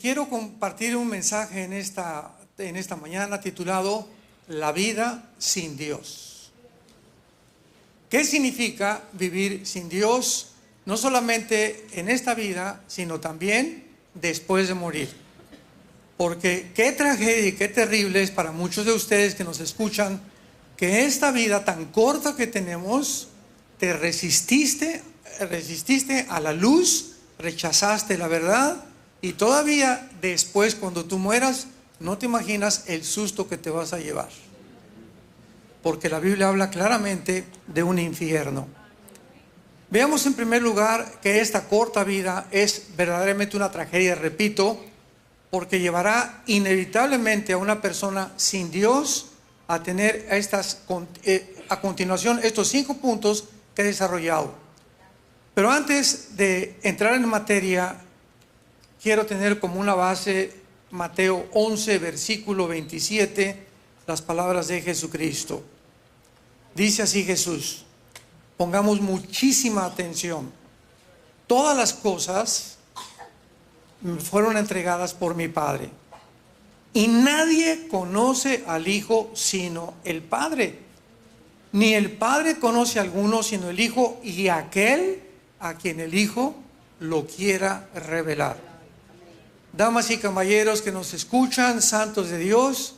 Quiero compartir un mensaje en esta mañana titulado La vida sin Dios. ¿Qué significa vivir sin Dios? No solamente en esta vida, sino también después de morir. Porque qué tragedia y qué terrible es para muchos de ustedes que nos escuchan que esta vida tan corta que tenemos, te resististe a la luz, rechazaste la verdad. Y todavía después, cuando tú mueras, no te imaginas el susto que te vas a llevar. Porque la Biblia habla claramente de un infierno. Veamos en primer lugar que esta corta vida es verdaderamente una tragedia, repito, porque llevará inevitablemente a una persona sin Dios a tener a continuación estos 5 puntos que he desarrollado. Pero antes de entrar en materia, quiero tener como una base Mateo 11, versículo 27, las palabras de Jesucristo. Dice así Jesús, pongamos muchísima atención. Todas las cosas me fueron entregadas por mi Padre. Y nadie conoce al Hijo sino el Padre. Ni el Padre conoce a alguno sino el Hijo y aquel a quien el Hijo lo quiera revelar. Damas y caballeros que nos escuchan, santos de Dios,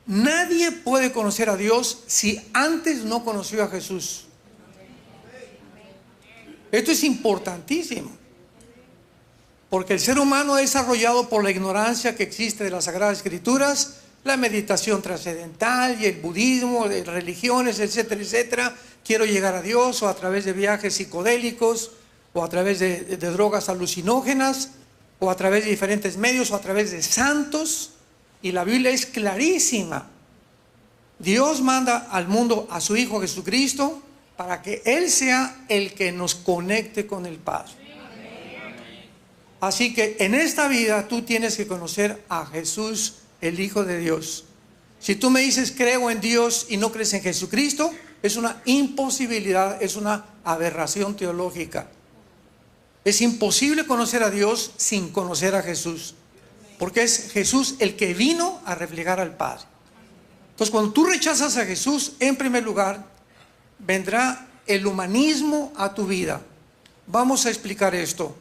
nadie puede conocer a Dios si antes no conoció a Jesús. Esto es importantísimo, porque el ser humano es desarrollado por la ignorancia que existe de las Sagradas Escrituras, la meditación trascendental y el budismo, de religiones, etcétera, etcétera. Quiero llegar a Dios, o a través de viajes psicodélicos, o a través de drogas alucinógenas, o a través de diferentes medios, o a través de santos. Y la Biblia es clarísima. Dios manda al mundo a su Hijo Jesucristo para que Él sea el que nos conecte con el Padre. Así que en esta vida tú tienes que conocer a Jesús, el Hijo de Dios. Si tú me dices creo en Dios y no crees en Jesucristo, es una imposibilidad, es una aberración teológica. Es imposible conocer a Dios sin conocer a Jesús, porque es Jesús el que vino a reflejar al Padre. Entonces, cuando tú rechazas a Jesús, en primer lugar, vendrá el humanismo a tu vida. Vamos a explicar esto.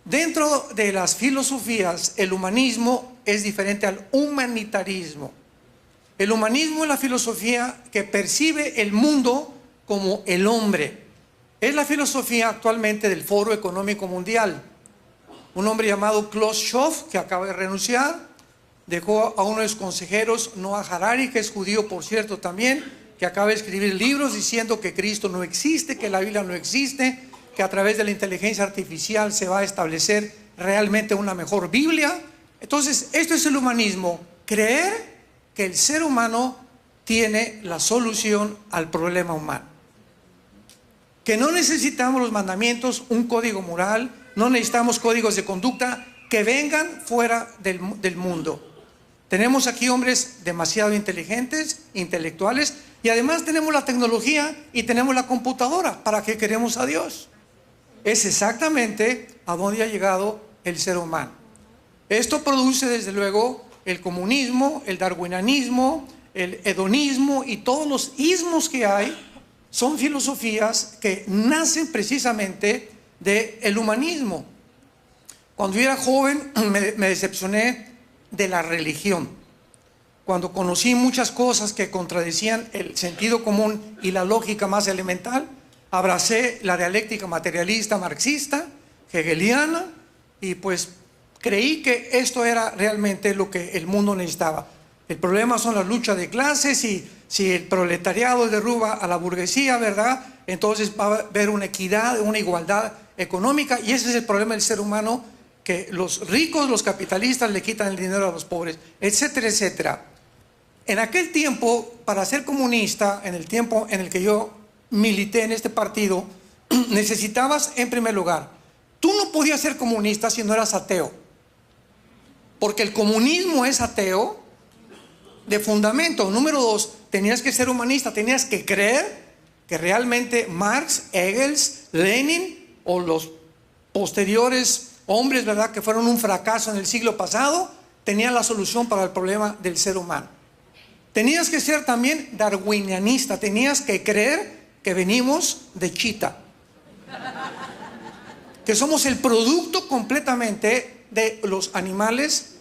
Dentro de las filosofías, el humanismo es diferente al humanitarismo. El humanismo es la filosofía que percibe el mundo como el hombre. Es la filosofía actualmente del Foro Económico Mundial. Un hombre llamado Klaus Schwab, que acaba de renunciar, dejó a uno de sus consejeros, Noah Harari, que es judío por cierto también, que acaba de escribir libros diciendo que Cristo no existe, que la Biblia no existe, que a través de la inteligencia artificial se va a establecer realmente una mejor Biblia. Entonces, esto es el humanismo, creer que el ser humano tiene la solución al problema humano. Que no necesitamos los mandamientos, un código moral, no necesitamos códigos de conducta que vengan fuera del mundo. Tenemos aquí hombres demasiado inteligentes, intelectuales, y además tenemos la tecnología y tenemos la computadora. ¿Para qué queremos a Dios? Es exactamente a donde ha llegado el ser humano. Esto produce desde luego el comunismo, el darwinianismo, el hedonismo y todos los ismos que hay. Son filosofías que nacen precisamente del humanismo. Cuando yo era joven me decepcioné de la religión. Cuando conocí muchas cosas que contradecían el sentido común y la lógica más elemental, abracé la dialéctica materialista marxista, hegeliana, y pues creí que esto era realmente lo que el mundo necesitaba. El problema son las luchas de clases, y si el proletariado derruba a la burguesía, ¿verdad? Entonces va a haber una equidad, una igualdad económica, y ese es el problema del ser humano, que los ricos, los capitalistas le quitan el dinero a los pobres, etcétera, etcétera. En aquel tiempo, para ser comunista, en el tiempo en el que yo milité en este partido, necesitabas, en primer lugar, tú no podías ser comunista si no eras ateo, porque el comunismo es ateo de fundamento. Número 2, tenías que ser humanista, tenías que creer que realmente Marx, Engels, Lenin o los posteriores hombres, ¿verdad?, que fueron un fracaso en el siglo pasado, tenían la solución para el problema del ser humano. Tenías que ser también darwinianista, tenías que creer que venimos de chita, que somos el producto completamente de los animales.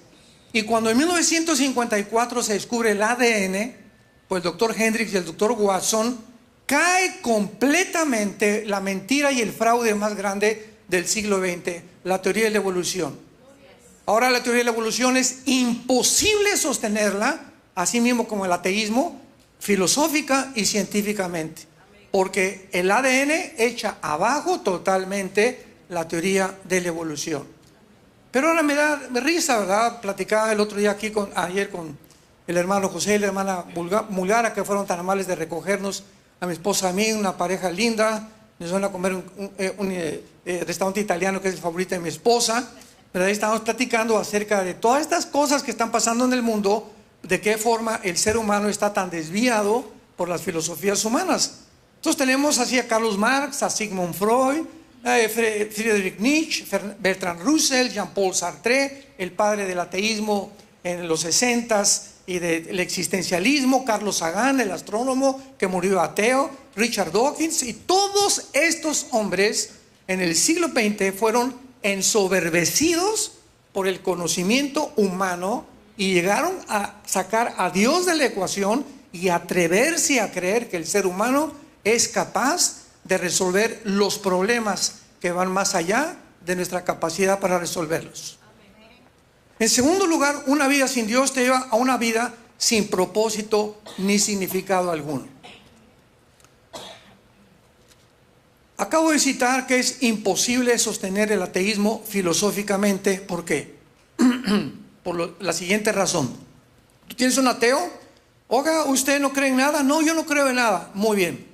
Y cuando en 1954 se descubre el ADN, pues el doctor Hendrix y el doctor Watson, cae completamente la mentira y el fraude más grande del siglo XX, la teoría de la evolución. Ahora la teoría de la evolución es imposible sostenerla, así mismo como el ateísmo, filosófica y científicamente, porque el ADN echa abajo totalmente la teoría de la evolución. Pero ahora me da risa, ¿verdad? Platicaba el otro día aquí, ayer con el hermano José y la hermana Mulgara, que fueron tan amables de recogernos a mi esposa, a mí, una pareja linda. Nos van a comer un restaurante italiano que es el favorito de mi esposa. Pero ahí estamos platicando acerca de todas estas cosas que están pasando en el mundo, de qué forma el ser humano está tan desviado por las filosofías humanas. Entonces tenemos así a Carlos Marx, a Sigmund Freud, Friedrich Nietzsche, Bertrand Russell, Jean-Paul Sartre, el padre del ateísmo en los 60s y del existencialismo, Carlos Sagan, el astrónomo que murió ateo, Richard Dawkins, y todos estos hombres en el siglo XX fueron ensoberbecidos por el conocimiento humano y llegaron a sacar a Dios de la ecuación y atreverse a creer que el ser humano es capaz de resolver los problemas que van más allá de nuestra capacidad para resolverlos. En segundo lugar, una vida sin Dios te lleva a una vida sin propósito ni significado alguno. Acabo de citar que es imposible sostener el ateísmo filosóficamente. ¿Por qué? Por la siguiente razón. ¿Tú tienes un ateo? Oiga, ¿usted no cree en nada? No, yo no creo en nada. Muy bien.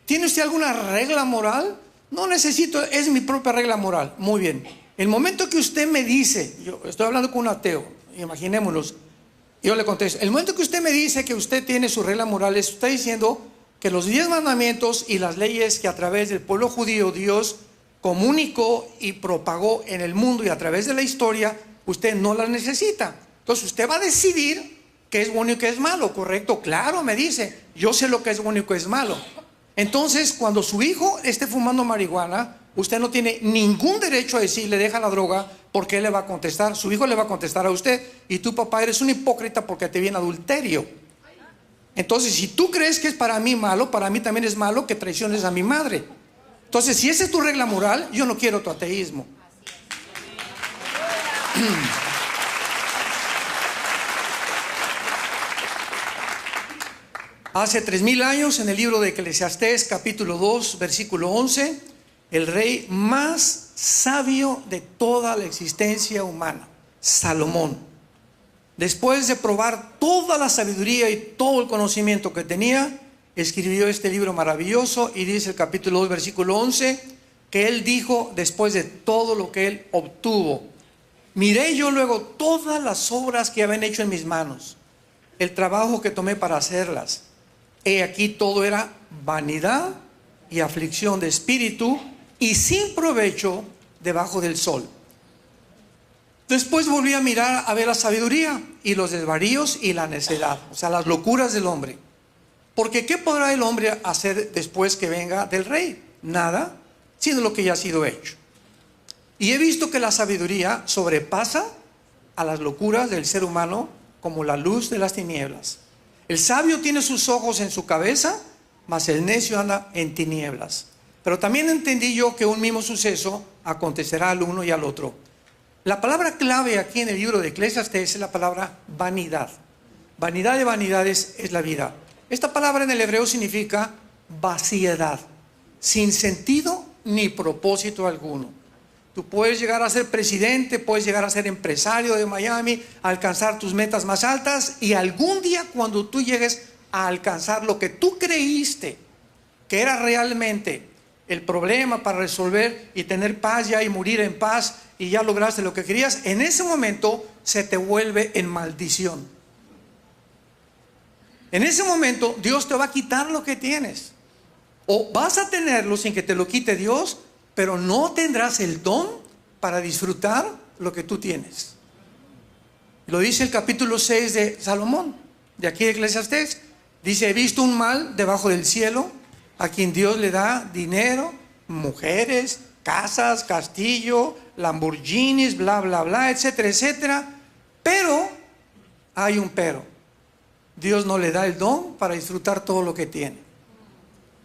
¿Tiene usted alguna regla moral? No necesito, es mi propia regla moral. Muy bien. El momento que usted me dice, yo estoy hablando con un ateo, imaginémonos, yo le contesto, el momento que usted me dice que usted tiene su regla moral, está diciendo que los 10 mandamientos y las leyes que a través del pueblo judío Dios comunicó y propagó en el mundo y a través de la historia, usted no las necesita. Entonces usted va a decidir qué es bueno y qué es malo, ¿correcto? Claro, me dice, yo sé lo que es bueno y qué es malo. Entonces, cuando su hijo esté fumando marihuana, usted no tiene ningún derecho a decirle deja la droga, porque él le va a contestar, su hijo le va a contestar a usted, y tú, papá, eres un hipócrita porque te viene adulterio. Entonces, si tú crees que es para mí malo, para mí también es malo que traiciones a mi madre. Entonces, si esa es tu regla moral, yo no quiero tu ateísmo. Hace 3000 años, en el libro de Eclesiastés, capítulo 2, versículo 11, el rey más sabio de toda la existencia humana, Salomón, después de probar toda la sabiduría y todo el conocimiento que tenía, escribió este libro maravilloso, y dice el capítulo 2, versículo 11, que él dijo después de todo lo que él obtuvo: miré yo luego todas las obras que habían hecho en mis manos, el trabajo que tomé para hacerlas. He aquí todo era vanidad y aflicción de espíritu y sin provecho debajo del sol. Después volví a mirar a ver la sabiduría y los desvaríos y la necedad, o sea, las locuras del hombre. Porque ¿qué podrá el hombre hacer después que venga del rey? Nada, sino lo que ya ha sido hecho. Y he visto que la sabiduría sobrepasa a las locuras del ser humano como la luz de las tinieblas. El sabio tiene sus ojos en su cabeza, mas el necio anda en tinieblas. Pero también entendí yo que un mismo suceso acontecerá al uno y al otro. La palabra clave aquí en el libro de Eclesiastés es la palabra vanidad. Vanidad de vanidades es la vida. Esta palabra en el hebreo significa vaciedad, sin sentido ni propósito alguno. Tú puedes llegar a ser presidente, puedes llegar a ser empresario de Miami, alcanzar tus metas más altas, y algún día cuando tú llegues a alcanzar lo que tú creíste que era realmente el problema para resolver y tener paz ya y morir en paz y ya lograste lo que querías, en ese momento se te vuelve en maldición. En ese momento Dios te va a quitar lo que tienes, o vas a tenerlo sin que te lo quite Dios, pero no tendrás el don para disfrutar lo que tú tienes. Lo dice el capítulo 6 de Salomón, de aquí de Eclesiastés. Dice: he visto un mal debajo del cielo, a quien Dios le da dinero, mujeres, casas, castillo, Lamborghinis, bla, bla, bla, etcétera, etcétera. Pero, hay un pero. Dios no le da el don para disfrutar todo lo que tiene.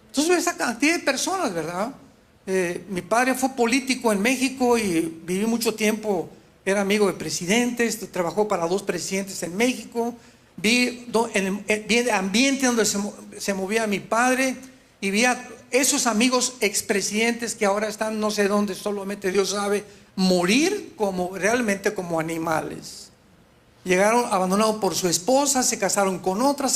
Entonces, esa cantidad de personas, ¿verdad? Mi padre fue político en México y viví mucho tiempo, era amigo de presidentes, trabajó para 2 presidentes en México. Vi el ambiente donde se movía mi padre y vi a esos amigos expresidentes que ahora están no sé dónde, solamente Dios sabe, morir realmente como animales. Llegaron abandonados por su esposa, se casaron con otra,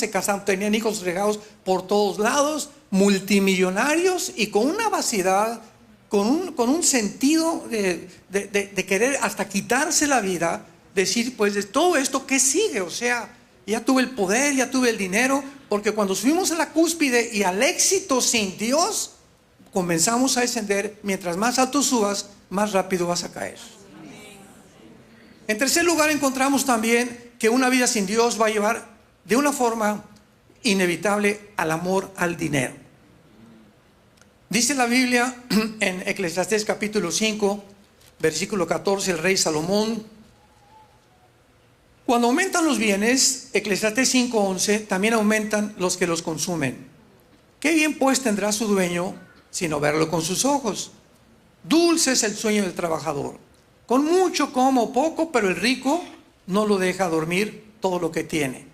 tenían hijos regados por todos lados, multimillonarios y con una vaciedad, con un sentido de querer hasta quitarse la vida, decir, pues de todo esto, ¿qué sigue? O sea, ya tuve el poder, ya tuve el dinero, porque cuando subimos a la cúspide y al éxito sin Dios, comenzamos a descender. Mientras más alto subas, más rápido vas a caer. En tercer lugar, encontramos también que una vida sin Dios va a llevar de una forma inevitable al amor al dinero. Dice la Biblia en Eclesiastés capítulo 5, versículo 14, el rey Salomón: cuando aumentan los bienes, Eclesiastés 5:11, también aumentan los que los consumen. ¿Qué bien pues tendrá su dueño sino verlo con sus ojos? Dulce es el sueño del trabajador. Con mucho como o poco, pero el rico no lo deja dormir todo lo que tiene.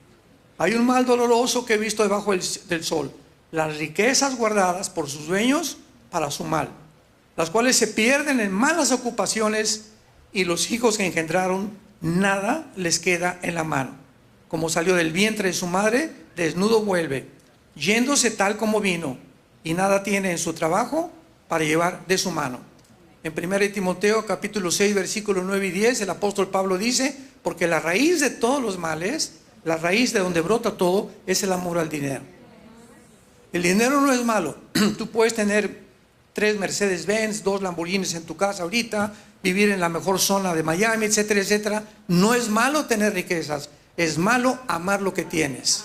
Hay un mal doloroso que he visto debajo del sol: las riquezas guardadas por sus dueños para su mal, las cuales se pierden en malas ocupaciones, y los hijos que engendraron, nada les queda en la mano. Como salió del vientre de su madre, desnudo vuelve, yéndose tal como vino, y nada tiene en su trabajo para llevar de su mano. En 1 Timoteo capítulo 6, versículos 9 y 10, el apóstol Pablo dice: porque la raíz de todos los males, la raíz de donde brota todo, es el amor al dinero. El dinero no es malo. Tú puedes tener 3 Mercedes-Benz, 2 Lamborghinis en tu casa ahorita, vivir en la mejor zona de Miami, etcétera, etcétera. No es malo tener riquezas, es malo amar lo que tienes.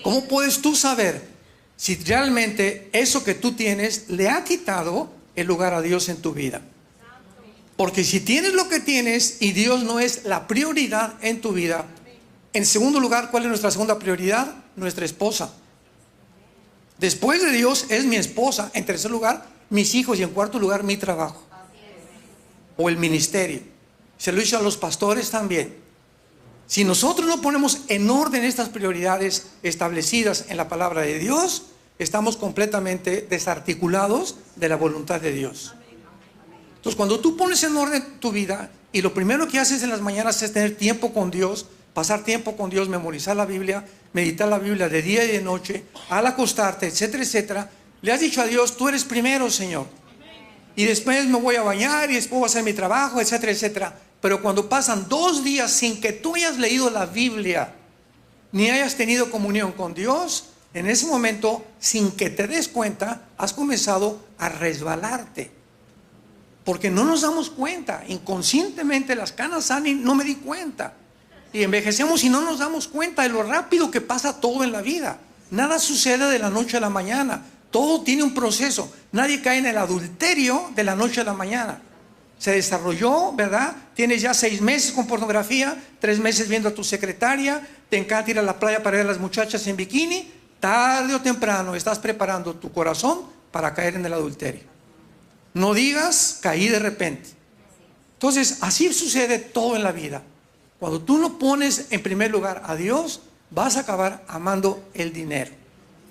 ¿Cómo puedes tú saber si realmente eso que tú tienes le ha quitado el lugar a Dios en tu vida? Porque si tienes lo que tienes y Dios no es la prioridad en tu vida, en segundo lugar, ¿cuál es nuestra segunda prioridad? Nuestra esposa. Después de Dios es mi esposa. En tercer lugar, mis hijos. Y en cuarto lugar, mi trabajo o el ministerio. Se lo he dicho a los pastores también. Si nosotros no ponemos en orden estas prioridades establecidas en la palabra de Dios, estamos completamente desarticulados de la voluntad de Dios. Entonces, cuando tú pones en orden tu vida y lo primero que haces en las mañanas es tener tiempo con Dios, pasar tiempo con Dios, memorizar la Biblia, meditar la Biblia de día y de noche, al acostarte, etcétera, etcétera, le has dicho a Dios: tú eres primero, Señor, y después me voy a bañar y después voy a hacer mi trabajo, etcétera, etcétera. Pero cuando pasan 2 días sin que tú hayas leído la Biblia ni hayas tenido comunión con Dios, en ese momento, sin que te des cuenta, has comenzado a resbalarte. Porque no nos damos cuenta, inconscientemente las canas salen, no me di cuenta. Y envejecemos y no nos damos cuenta de lo rápido que pasa todo en la vida. Nada sucede de la noche a la mañana, todo tiene un proceso. Nadie cae en el adulterio de la noche a la mañana. Se desarrolló, ¿verdad? Tienes ya 6 meses con pornografía, 3 meses viendo a tu secretaria, te encanta ir a la playa para ver a las muchachas en bikini. Tarde o temprano estás preparando tu corazón para caer en el adulterio. No digas: caí de repente. Entonces, así sucede todo en la vida. Cuando tú no pones en primer lugar a Dios, vas a acabar amando el dinero.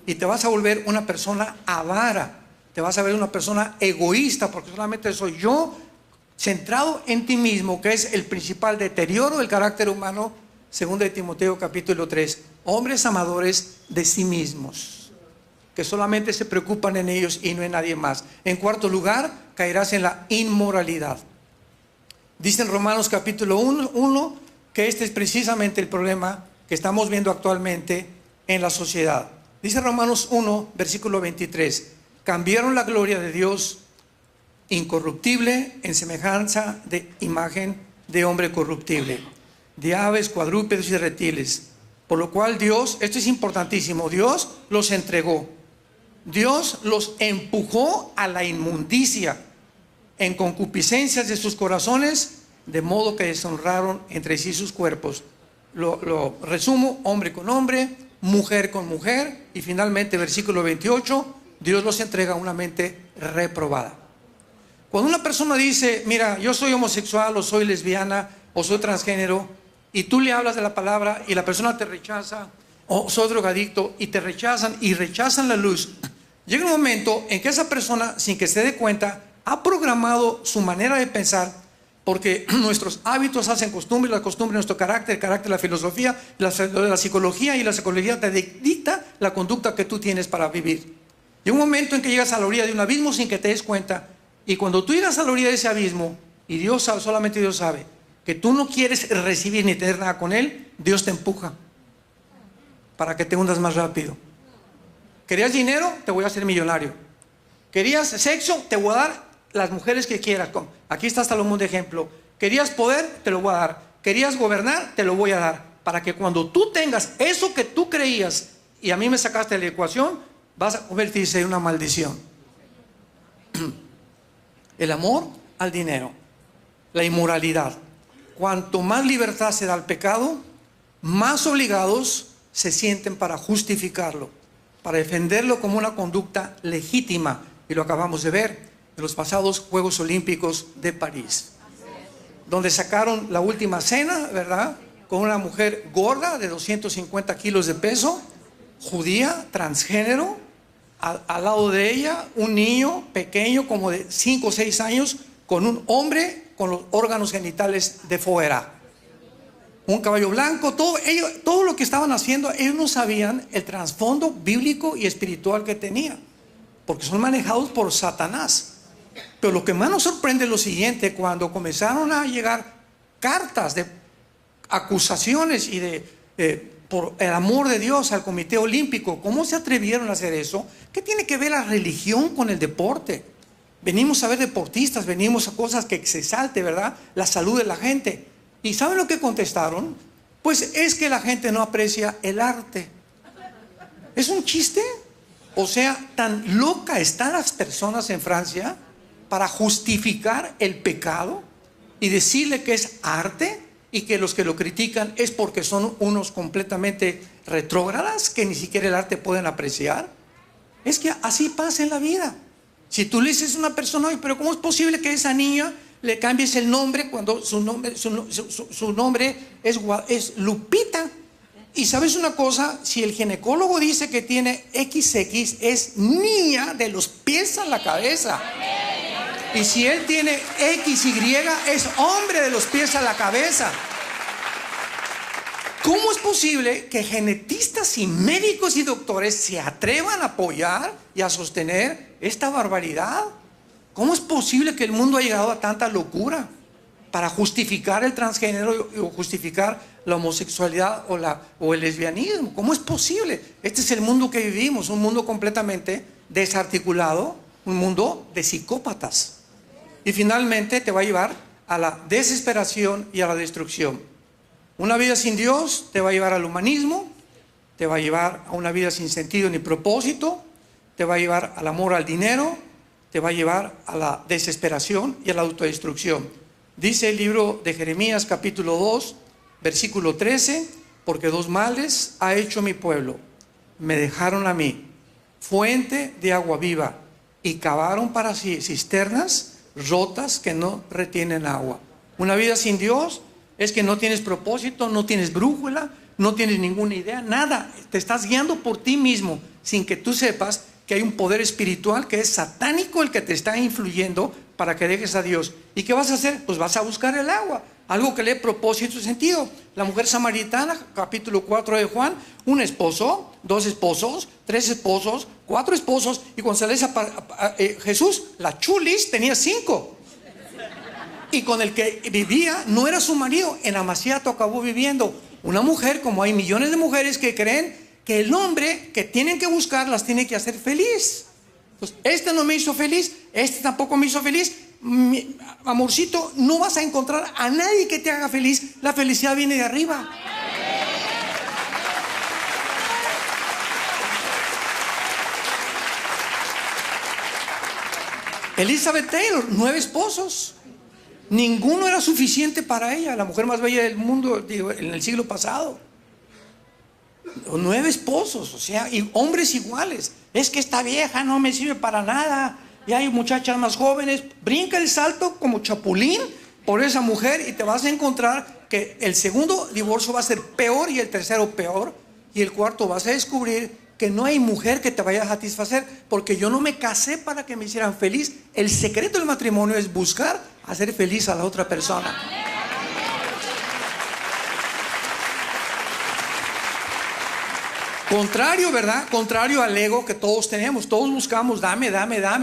Y te vas a volver una persona avara. Te vas a ver una persona egoísta, porque solamente soy yo, centrado en ti mismo, que es el principal deterioro del carácter humano. 2 Timoteo capítulo 3. Hombres amadores de sí mismos, que solamente se preocupan en ellos y no en nadie más. En cuarto lugar, caerás en la inmoralidad. Dice en Romanos capítulo 1 que este es precisamente el problema que estamos viendo actualmente en la sociedad. Dice Romanos 1, versículo 23: cambiaron la gloria de Dios incorruptible en semejanza de imagen de hombre corruptible, de aves, cuadrúpedos y de reptiles. Por lo cual Dios, esto es importantísimo, Dios los entregó. Dios los empujó a la inmundicia en concupiscencias de sus corazones, de modo que deshonraron entre sí sus cuerpos. Lo resumo: hombre con hombre, mujer con mujer, y finalmente versículo 28, Dios los entrega a una mente reprobada. Cuando una persona dice, mira, yo soy homosexual, o soy lesbiana, o soy transgénero, y tú le hablas de la palabra y la persona te rechaza, o soy drogadicto y te rechazan y rechazan la luz, llega un momento en que esa persona, sin que se dé cuenta, ha programado su manera de pensar, porque nuestros hábitos hacen costumbres, la costumbre nuestro carácter, el carácter la filosofía, la psicología, y la psicología te dicta la conducta que tú tienes para vivir. Llega un momento en que llegas a la orilla de un abismo sin que te des cuenta, y cuando tú llegas a la orilla de ese abismo, y Dios sabe, solamente Dios sabe, que tú no quieres recibir ni tener nada con Él, Dios te empuja para que te hundas más rápido. ¿Querías dinero? Te voy a hacer millonario. ¿Querías sexo? Te voy a dar las mujeres que quieras. Aquí está Salomón de ejemplo. ¿Querías poder? Te lo voy a dar. ¿Querías gobernar? Te lo voy a dar. Para que cuando tú tengas eso que tú creías y a mí me sacaste de la ecuación, vas a convertirse en una maldición. El amor al dinero, la inmoralidad. Cuanto más libertad se da al pecado, más obligados se sienten para justificarlo, para defenderlo como una conducta legítima. Y lo acabamos de ver en los pasados Juegos Olímpicos de París, donde sacaron la última cena, ¿verdad?, con una mujer gorda de 250 kilos de peso, judía, transgénero, al lado de ella un niño pequeño como de 5 o 6 años con un hombre con los órganos genitales de fuera, un caballo blanco, todo lo que estaban haciendo, ellos no sabían el trasfondo bíblico y espiritual que tenía, porque son manejados por Satanás. Pero lo que más nos sorprende es lo siguiente: cuando comenzaron a llegar cartas de acusaciones y por el amor de Dios al Comité Olímpico, ¿cómo se atrevieron a hacer eso? ¿Qué tiene que ver la religión con el deporte? Venimos a ver deportistas, venimos a cosas que se exalte, ¿verdad?, la salud de la gente. ¿Y saben lo que contestaron? Pues es que la gente no aprecia el arte. ¿Es un chiste? O sea, tan loca están las personas en Francia para justificar el pecado y decirle que es arte, y que los que lo critican es porque son unos completamente retrógradas que ni siquiera el arte pueden apreciar. Es que así pasa en la vida. Si tú le dices a una persona, oye, pero ¿cómo es posible que a esa niña le cambies el nombre cuando su nombre es Lupita? Y sabes una cosa, si el ginecólogo dice que tiene XX, es niña de los pies a la cabeza. Y si él tiene XY, es hombre de los pies a la cabeza. ¿Cómo es posible que genetistas y médicos y doctores se atrevan a apoyar y a sostener esta barbaridad? ¿Cómo es posible que el mundo ha llegado a tanta locura para justificar el transgénero o justificar la homosexualidad o el lesbianismo? ¿Cómo es posible? Este es el mundo que vivimos, un mundo completamente desarticulado, un mundo de psicópatas. Y finalmente te va a llevar a la desesperación y a la destrucción. Una vida sin Dios te va a llevar al humanismo, te va a llevar a una vida sin sentido ni propósito, te va a llevar al amor al dinero, te va a llevar a la desesperación y a la autodestrucción. Dice el libro de Jeremías capítulo 2, versículo 13, porque 2 males ha hecho mi pueblo, me dejaron a mí, fuente de agua viva, y cavaron para sí cisternas rotas que no retienen agua. Una vida sin Dios es que no tienes propósito, no tienes brújula, no tienes ninguna idea, nada. Te estás guiando por ti mismo sin que tú sepas que hay un poder espiritual que es satánico el que te está influyendo para que dejes a Dios. ¿Y qué vas a hacer? Pues vas a buscar el agua, algo que le dé propósito y sentido. La mujer samaritana, capítulo 4 de Juan, un esposo, 2 esposos, 3 esposos, 4 esposos, y cuando se le Jesús, la chulis tenía 5. Y con el que vivía no era su marido. En Amaciato acabó viviendo una mujer, como hay millones de mujeres que creen que el hombre que tienen que buscar las tiene que hacer feliz. Pues este no me hizo feliz, este tampoco me hizo feliz. amorcito, no vas a encontrar a nadie que te haga feliz. La felicidad viene de arriba. Elizabeth Taylor, 9 esposos. Ninguno era suficiente para ella, la mujer más bella del mundo, digo, en el siglo pasado. 9 esposos, o sea, y hombres iguales. Es que esta vieja no me sirve para nada. Y hay muchachas más jóvenes. Brinca el salto como chapulín por esa mujer y te vas a encontrar que el segundo divorcio va a ser peor y el tercero peor. Y el cuarto vas a descubrir que no hay mujer que te vaya a satisfacer, porque yo no me casé para que me hicieran feliz. El secreto del matrimonio es buscar hacer feliz a la otra persona. Contrario, ¿verdad? Contrario al ego que todos tenemos. Todos buscamos, dame,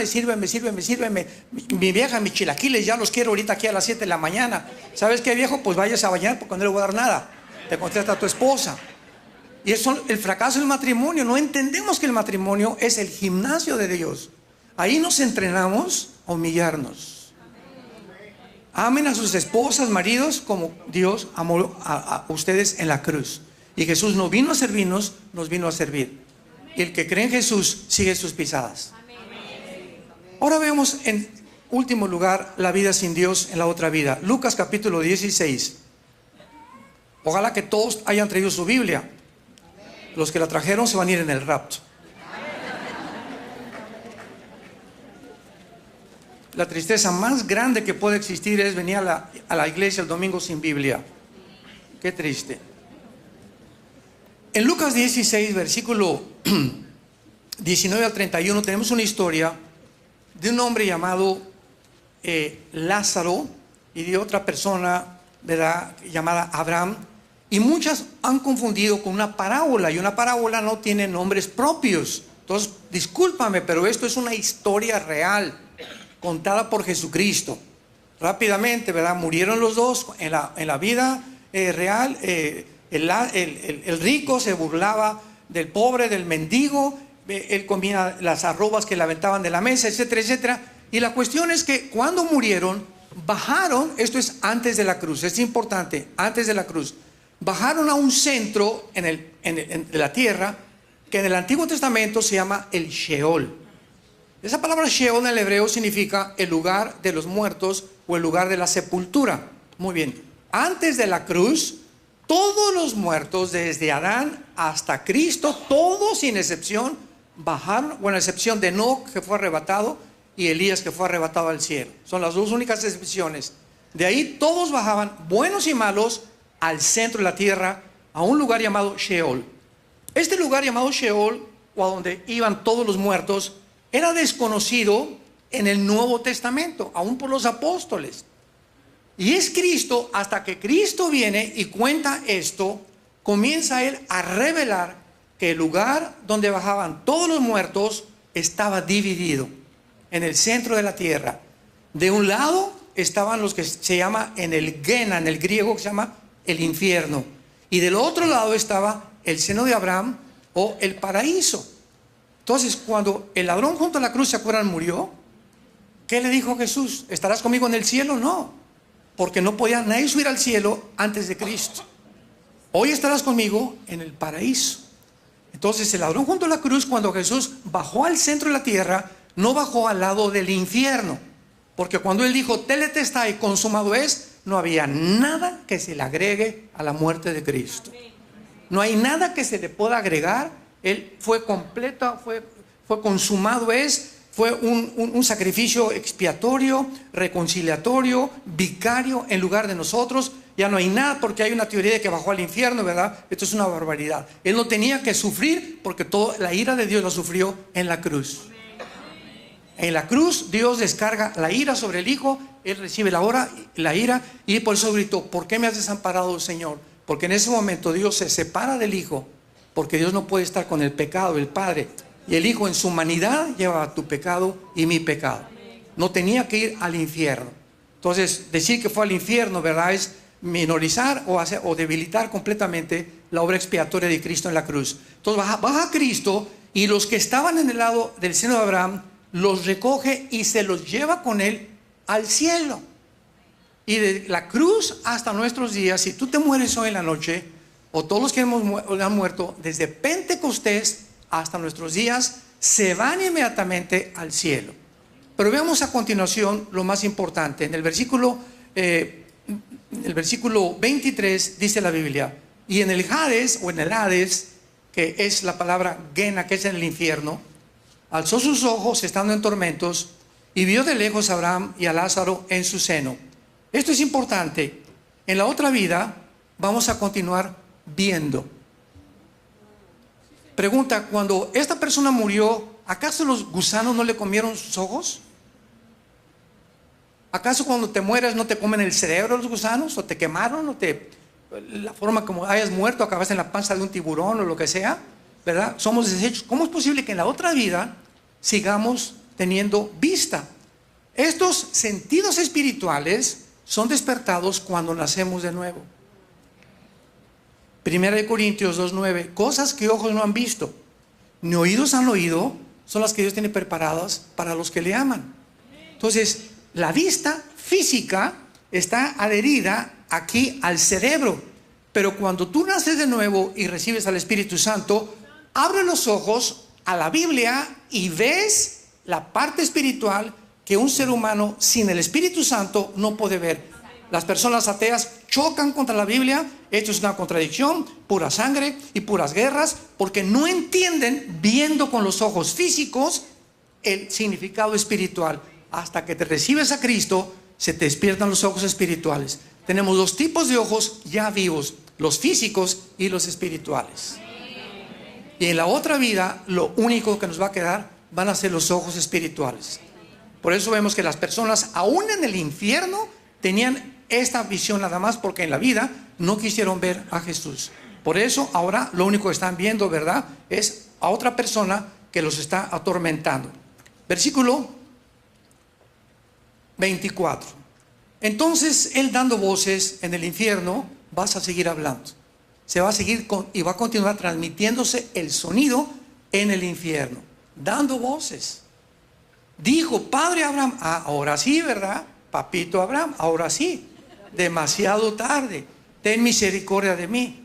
sírveme. Mi vieja, mis chilaquiles, ya los quiero ahorita aquí a las 7 de la mañana. ¿Sabes qué, viejo? Pues vayas a bañar porque no le voy a dar nada. Te contesta a tu esposa. Y eso es el fracaso del matrimonio. No entendemos que el matrimonio es el gimnasio de Dios. Ahí nos entrenamos a humillarnos. Amen a sus esposas, maridos, como Dios amó a ustedes en la cruz. Y Jesús no vino a servirnos, nos vino a servir. Y el que cree en Jesús sigue sus pisadas. Ahora veamos en último lugar la vida sin Dios en la otra vida. Lucas capítulo 16. Ojalá que todos hayan traído su Biblia. Los que la trajeron se van a ir en el rapto. La tristeza más grande que puede existir es venir a la iglesia el domingo sin Biblia. Qué triste. En Lucas 16, versículo 19 al 31, tenemos una historia de un hombre llamado Lázaro y de otra persona, ¿verdad?, llamada Abraham. Y muchas han confundido con una parábola, y una parábola no tiene nombres propios. Entonces, discúlpame, pero esto es una historia real, contada por Jesucristo. Rápidamente, ¿verdad? Murieron los dos en la vida real. El rico se burlaba del pobre, del mendigo. Él comía las arrobas que le aventaban de la mesa, etcétera, etcétera. Y la cuestión es que cuando murieron, bajaron, esto es antes de la cruz, es importante, antes de la cruz. Bajaron a un centro en la tierra que en el Antiguo Testamento se llama el Sheol. Esa palabra Sheol en el hebreo significa el lugar de los muertos o el lugar de la sepultura. Muy bien. Antes de la cruz, todos los muertos, desde Adán hasta Cristo, todos sin excepción, bajaron, bueno, a excepción de Enoc, que fue arrebatado, y Elías, que fue arrebatado al cielo. Son las dos únicas excepciones. De ahí todos bajaban, buenos y malos, al centro de la tierra, a un lugar llamado Sheol. Este lugar llamado Sheol, o a donde iban todos los muertos, era desconocido en el Nuevo Testamento, aún por los apóstoles. Y es Cristo, hasta que Cristo viene y cuenta esto, comienza él a revelar que el lugar donde bajaban todos los muertos estaba dividido en el centro de la tierra. De un lado estaban los que se llama en el Gena, en el griego, que se llama el infierno, y del otro lado estaba el seno de Abraham o el paraíso. Entonces, cuando el ladrón junto a la cruz, ¿se acuerdan?, murió, ¿qué le dijo Jesús? ¿Estarás conmigo en el cielo? No, porque no podía nadie subir al cielo antes de Cristo. Hoy estarás conmigo en el paraíso. Entonces, el ladrón junto a la cruz, cuando Jesús bajó al centro de la tierra, no bajó al lado del infierno, porque cuando él dijo tetelestai, consumado es, no había nada que se le agregue a la muerte de Cristo. No hay nada que se le pueda agregar. Él fue completo, fue consumado es, fue un sacrificio expiatorio, reconciliatorio, vicario en lugar de nosotros. Ya no hay nada, porque hay una teoría de que bajó al infierno, ¿verdad? Esto es una barbaridad. Él no tenía que sufrir, porque toda la ira de Dios la sufrió en la cruz. En la cruz Dios descarga la ira sobre el Hijo. Él recibe la ira, y por eso gritó: ¿por qué me has desamparado, Señor? Porque en ese momento Dios se separa del Hijo, porque Dios no puede estar con el pecado del Padre, y el Hijo en su humanidad llevaba tu pecado y mi pecado. No tenía que ir al infierno. Entonces, decir que fue al infierno, ¿verdad?, es minorizar o debilitar completamente la obra expiatoria de Cristo en la cruz. Entonces baja Cristo, y los que estaban en el lado del seno de Abraham los recoge y se los lleva con él al cielo. Y de la cruz hasta nuestros días, si tú te mueres hoy en la noche, o todos los que han muerto, desde Pentecostés hasta nuestros días, se van inmediatamente al cielo. Pero veamos a continuación lo más importante. En el versículo 23 dice la Biblia: y en el Hades, o en el Hades, que es la palabra Gena, que es en el infierno, alzó sus ojos estando en tormentos, y vio de lejos a Abraham y a Lázaro en su seno. Esto es importante. En la otra vida vamos a continuar viendo. Pregunta: cuando esta persona murió, ¿acaso los gusanos no le comieron sus ojos? ¿Acaso cuando te mueres no te comen el cerebro los gusanos? ¿O te quemaron? La forma como hayas muerto, acabaste en la panza de un tiburón o lo que sea, ¿verdad? Somos desechos. ¿Cómo es posible que en la otra vida sigamos teniendo vista? Estos sentidos espirituales son despertados cuando nacemos de nuevo. 1 Corintios 2:9: cosas que ojos no han visto, ni oídos han oído, son las que Dios tiene preparadas para los que le aman. Entonces, la vista física está adherida aquí al cerebro, pero cuando tú naces de nuevo y recibes al Espíritu Santo, abre los ojos a la Biblia y ves la parte espiritual que un ser humano sin el Espíritu Santo no puede ver. Las personas ateas chocan contra la Biblia. Esto es una contradicción, pura sangre y puras guerras, porque no entienden, viendo con los ojos físicos, el significado espiritual. Hasta que te recibes a Cristo, se te despiertan los ojos espirituales. Tenemos dos tipos de ojos ya vivos: los físicos y los espirituales. Y en la otra vida, lo único que nos va a quedar van a ser los ojos espirituales. Por eso vemos que las personas, aún en el infierno, tenían esta visión nada más, porque en la vida no quisieron ver a Jesús. Por eso ahora lo único que están viendo, ¿verdad?, es a otra persona que los está atormentando. Versículo 24. Entonces él, dando voces en el infierno, vas a seguir hablando. Se va a seguir y va a continuar transmitiéndose el sonido en el infierno, dando voces. Dijo: Padre Abraham. Ahora sí, ¿verdad? Papito Abraham, ahora sí. Demasiado tarde. Ten misericordia de mí.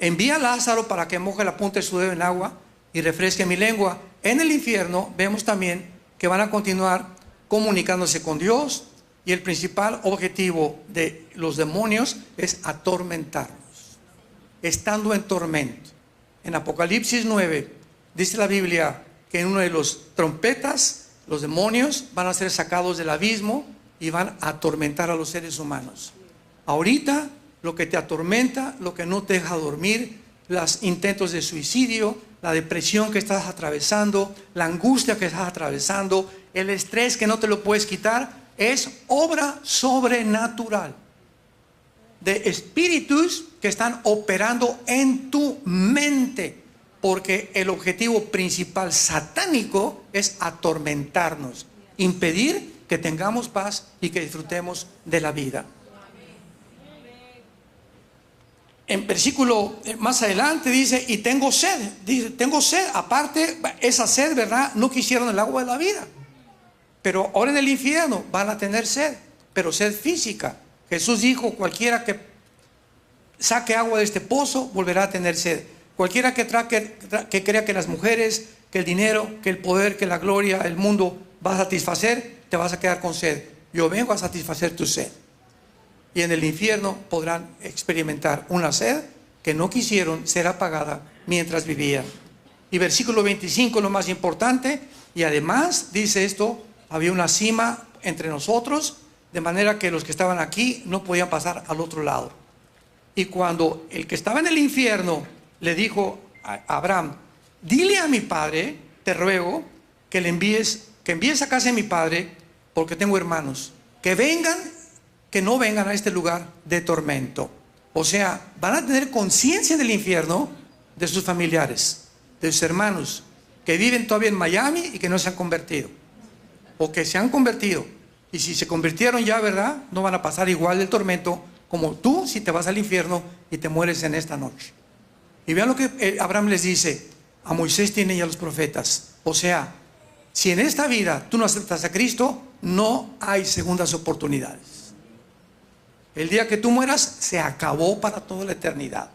Envía a Lázaro para que moje la punta de su dedo en agua y refresque mi lengua. En el infierno vemos también que van a continuar comunicándose con Dios, y el principal objetivo de los demonios es atormentarnos, estando en tormento. En Apocalipsis 9 dice la Biblia que en uno de los trompetas los demonios van a ser sacados del abismo y van a atormentar a los seres humanos. Ahorita lo que te atormenta, lo que no te deja dormir, los intentos de suicidio, la depresión que estás atravesando, la angustia que estás atravesando, el estrés que no te lo puedes quitar, es obra sobrenatural de espíritus que están operando en tu mente, porque el objetivo principal satánico es atormentarnos, impedir que tengamos paz y que disfrutemos de la vida. En versículo más adelante dice: y tengo sed. Dice: tengo sed. Aparte, esa sed, ¿verdad?, no quisieron el agua de la vida, pero ahora en el infierno van a tener sed, pero sed física. Jesús dijo: cualquiera que saque agua de este pozo volverá a tener sed. Cualquiera que crea que las mujeres, que el dinero, que el poder, que la gloria, el mundo va a satisfacer, te vas a quedar con sed. Yo vengo a satisfacer tu sed. Y en el infierno podrán experimentar una sed que no quisieron ser apagada mientras vivían. Y versículo 25, lo más importante: y además dice esto: había una cima entre nosotros, de manera que los que estaban aquí no podían pasar al otro lado. Y cuando el que estaba en el infierno le dijo a Abraham: dile a mi padre, te ruego, que envíes a casa de mi padre, porque tengo hermanos, que no vengan a este lugar de tormento. O sea, van a tener conciencia en el infierno de sus familiares, de sus hermanos, que viven todavía en Miami y que no se han convertido, o que se han convertido. Y si se convirtieron ya, ¿verdad?, no van a pasar igual el tormento como tú si te vas al infierno y te mueres en esta noche. Y vean lo que Abraham les dice: a Moisés tiene y a los profetas. O sea, si en esta vida tú no aceptas a Cristo, no hay segundas oportunidades. El día que tú mueras, se acabó para toda la eternidad.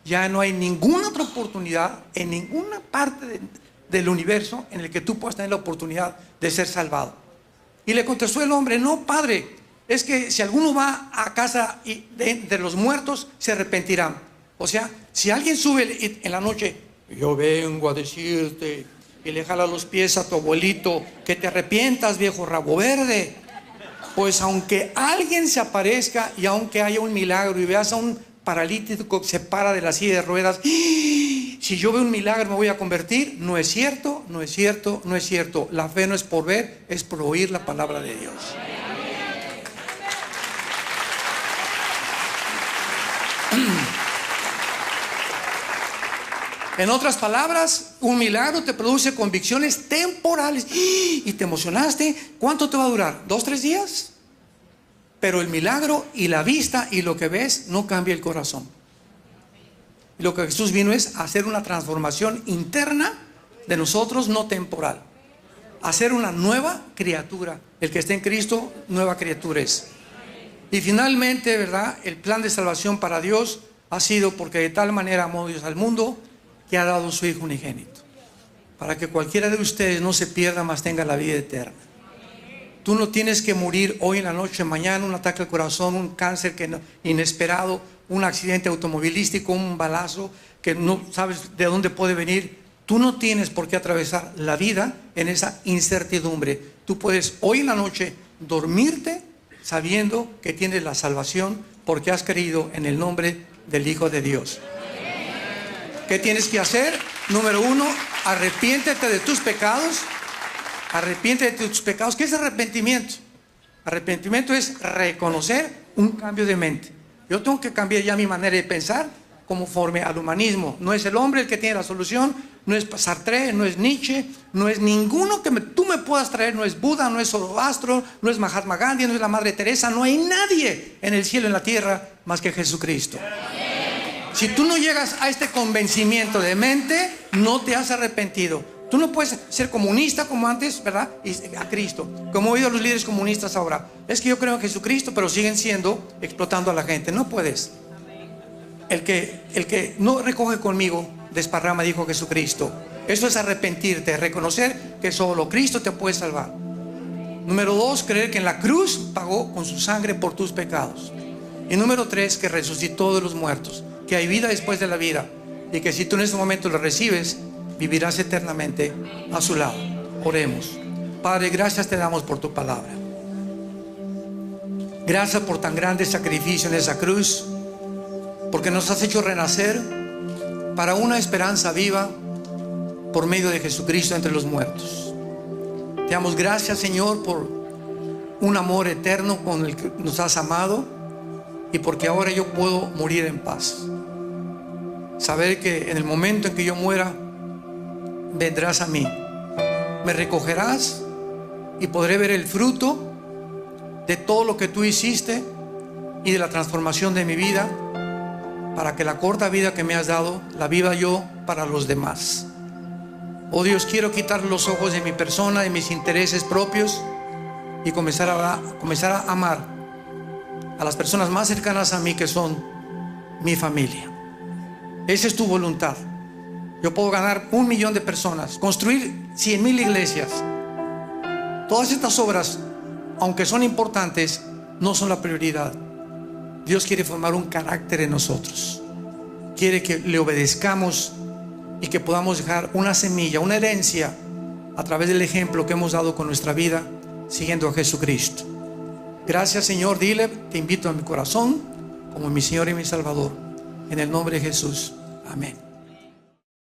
Ya no hay ninguna otra oportunidad en ninguna parte del universo en el que tú puedas tener la oportunidad de ser salvado. Y le contestó el hombre: no, padre, es que si alguno va a casa de los muertos, se arrepentirán. O sea, si alguien sube en la noche: yo vengo a decirte, y le jala los pies a tu abuelito, que te arrepientas, viejo rabo verde. Pues aunque alguien se aparezca y aunque haya un milagro y veas a un paralítico que se para de la silla de ruedas, si yo veo un milagro me voy a convertir, no es cierto, no es cierto, no es cierto. La fe no es por ver, es por oír la palabra de Dios. En otras palabras, un milagro te produce convicciones temporales y te emocionaste. ¿Cuánto te va a durar? ¿2, 3 días? Pero el milagro y la vista y lo que ves no cambia el corazón. Y lo que Jesús vino es hacer una transformación interna de nosotros, no temporal. Hacer una nueva criatura. El que esté en Cristo, nueva criatura es. Y finalmente, ¿verdad? El plan de salvación para Dios ha sido porque de tal manera amó Dios al mundo que ha dado su Hijo unigénito, para que cualquiera de ustedes no se pierda, mas tenga la vida eterna. Tú no tienes que morir hoy en la noche, mañana, un ataque al corazón, un cáncer inesperado, un accidente automovilístico, un balazo que no sabes de dónde puede venir. Tú no tienes por qué atravesar la vida en esa incertidumbre. Tú puedes hoy en la noche dormirte sabiendo que tienes la salvación porque has creído en el nombre del Hijo de Dios. ¿Qué tienes que hacer? Número 1, arrepiéntete de tus pecados. Arrepiéntete de tus pecados. ¿Qué es arrepentimiento? Arrepentimiento es reconocer un cambio de mente. Yo tengo que cambiar ya mi manera de pensar conforme al humanismo. No es el hombre el que tiene la solución, no es Sartre, no es Nietzsche, no es ninguno que tú me puedas traer, no es Buda, no es Zoroastro, no es Mahatma Gandhi, no es la Madre Teresa, no hay nadie en el cielo y en la tierra más que Jesucristo. Si tú no llegas a este convencimiento de mente, no te has arrepentido. Tú no puedes ser comunista como antes, ¿verdad? Y a Cristo. Como he oído a los líderes comunistas ahora. Es que yo creo en Jesucristo, pero siguen explotando a la gente. No puedes. El que no recoge conmigo, desparrama, dijo Jesucristo. Eso es arrepentirte, reconocer que solo Cristo te puede salvar. Número 2, creer que en la cruz pagó con su sangre por tus pecados. Y número 3, que resucitó de los muertos, que hay vida después de la vida, y que si tú en ese momento lo recibes, vivirás eternamente a su lado. Oremos. Padre, gracias te damos por tu palabra. Gracias por tan grande sacrificio en esa cruz, porque nos has hecho renacer para una esperanza viva por medio de Jesucristo entre los muertos. Te damos gracias, Señor, por un amor eterno con el que nos has amado, y porque ahora yo puedo morir en paz. Saber que en el momento en que yo muera, vendrás a mí, me recogerás y podré ver el fruto de todo lo que tú hiciste y de la transformación de mi vida, para que la corta vida que me has dado la viva yo para los demás. Oh Dios, quiero quitar los ojos de mi persona, de mis intereses propios, y comenzar a amar a las personas más cercanas a mí, que son mi familia. Esa es tu voluntad. Yo puedo ganar 1 millón de personas, construir 100,000 iglesias. Todas estas obras, aunque son importantes, no son la prioridad. Dios quiere formar un carácter en nosotros. Quiere que le obedezcamos y que podamos dejar una semilla, una herencia, a través del ejemplo que hemos dado con nuestra vida, siguiendo a Jesucristo. Gracias, Señor. Dile: te invito a mi corazón como mi Señor y mi Salvador. En el nombre de Jesús. Amén.